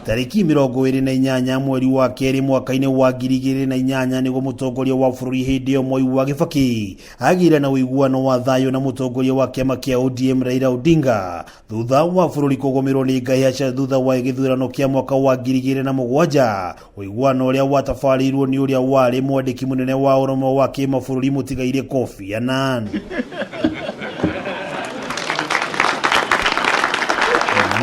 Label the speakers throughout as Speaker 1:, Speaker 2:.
Speaker 1: Tariki 28 mweri wa keri mwaka-ini wa 2008 niguo mutongoria wa bururi hindi yo Mwai wa Kibaki agira na uiguano wa thayo na mutongoria wa kiama kia ODM Raila Odinga thutha wa bururi kugomerwo ni ngahiaca thutha wa githurano kia mwaka wa 2007. Uiguano uria watafarirwo ni uria wari mwandiki munene wa uromo wa kimabũrũri Mũtigaire Kofi Annan.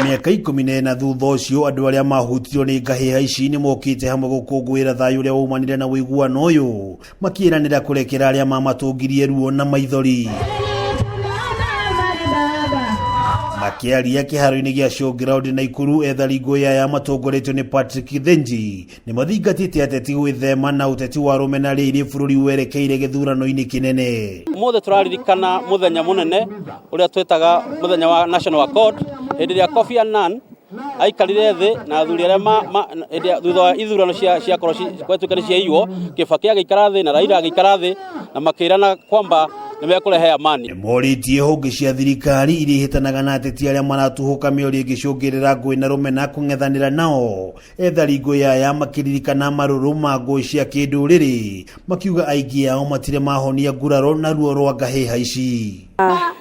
Speaker 1: Miaka 14 thutha ucio andu aria mahutirio ni ngahiha ici ni mokite hamwe gukungwira thayo uria umanire na uiguano uyu makiranira kurekera aria mamatungirie ruo na maithori. Makiaria kiharo-ini gia showground Naikuru ethari ngũĩ ya matongoretio ni Patrick Thenji ni mathingatite ateti gwĩthema na uteti wa rũmena rĩrĩ bũrũri werekeire gĩthurano-inĩ kĩnene.
Speaker 2: Mothe tũraririkana muthenya munene uria twetaga muthenya wa National Accord hĩndĩ ĩrĩa Kofi Annan aikarire thĩ na athuri arĩa thutha wa ithurano cia korwo gwetũka cia iyo Kibaki agĩikara thĩ na Raila agĩikara thĩ na makĩrana kwamba nimekurehe amani.
Speaker 1: Moritie honge cia thirikari iria ihitanaga na ateti aria maratuhuka mĩario ĩgĩcũngĩrĩra ngũĩ na rũmena kũng'ethanĩra nao. Ethari ngũĩ aya makiririkana marũrũ ma ngũĩ cia kĩndũrĩrĩ makiuga aingĩ ao matire mahonia nguraro na ruo rwa ngahiha ici.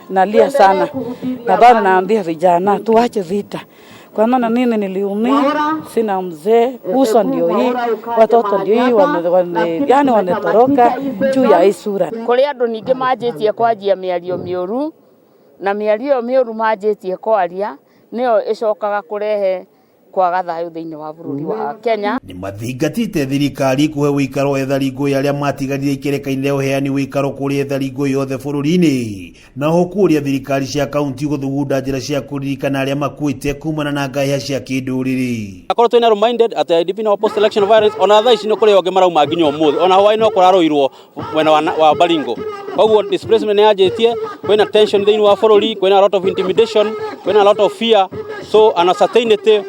Speaker 3: Nalia sana na bado naambia vijana tuache vita, kwa maana mimi niliumia, sina mzee, uso ndio hii, watoto ndio hii, yani wanatoroka juu ya hii sura.
Speaker 4: Kuri andu ningi manjitie kwanjia miario mioru na miario mioru manjitie kwaria niyo icokaga kurehe kwaga thayo thiini wa bururi wa Kenya.
Speaker 1: Ni mathingatite thirikari kuhe wikaro ethari ngũĩ aria matigarire ikereka-inĩ rĩa uheani wikaro kuri ethari ngũĩ yothe bururi-ini na hukuria thirikari cia kaunti guthugunda njira cia kuririkana aria makuite kumana na ngahiha cia kĩndũrĩrĩ.
Speaker 2: Akorwo twina reminded at IDP no post election violence ona thaa ici no kuri onge marauma nginya umuthi ona hwaĩ no kũraruirwo mwena wa Baringo. Koguo displacement yanjitie, kwina tension thiini wa bururi, kwina a lot of intimidation, kwina a lot of fear, so uncertainty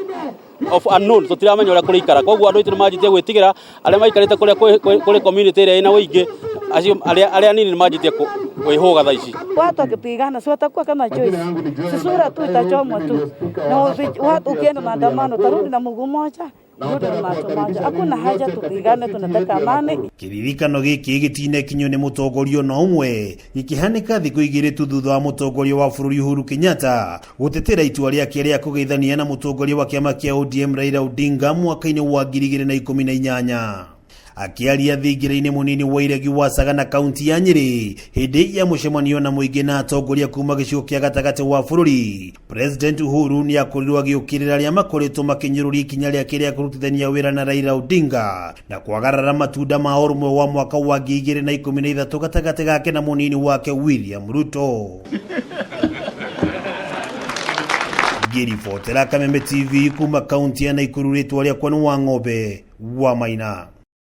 Speaker 2: of unknown, so tiramenya uria kurikara. Koguo andu itu majitie gwitigira aria maikarite kuri community ĩrĩa ina wĩingĩ acio aria nini majitie kwĩhũga thaa ici.
Speaker 3: Watu wakipigana si watakuwa kama choice, si sura tu itachomwa tu, na watu ukienda maandamano tarudi na mguu mmoja, rudi na macho moja. Hakuna haja tupigane, tunataka amani.
Speaker 1: Kiririkano gĩkĩ gĩtinekinywo nĩ mũtongoria no ũmwe gĩkĩhanĩka thikũ igĩrĩ tu thutha wa mũtongoria wa bũrũri Uhuru Kenyatta gũtetera itua rĩake rĩa kũgeithania na mũtongoria wa kĩama kĩa ODM Raila Odinga mwaka-inĩ wa 2018. Akiaria thingira-inĩ munini wa iregi wa Sagana kaunti ya Nyeri hindi ya mũcemanio na mũingĩ na atongoria kuma gĩcigo kĩa gatagatĩ wa bũrũri, President Uhuru ni akorirwo agĩũkĩrĩra arĩa makoretwo makinyũrũria ikinya rĩake rĩa kũrutithania wĩra na Raila Odinga na kwagarara matunda ma ũrũmwe wa mwaka wa 2013 gatagatĩ gake na mũnini wake William Ruto. Ngĩribotera Kameme TV kuma kaunti ya Naikuru, rĩtwa rĩakwa nĩ Wang'ombe wa Maina.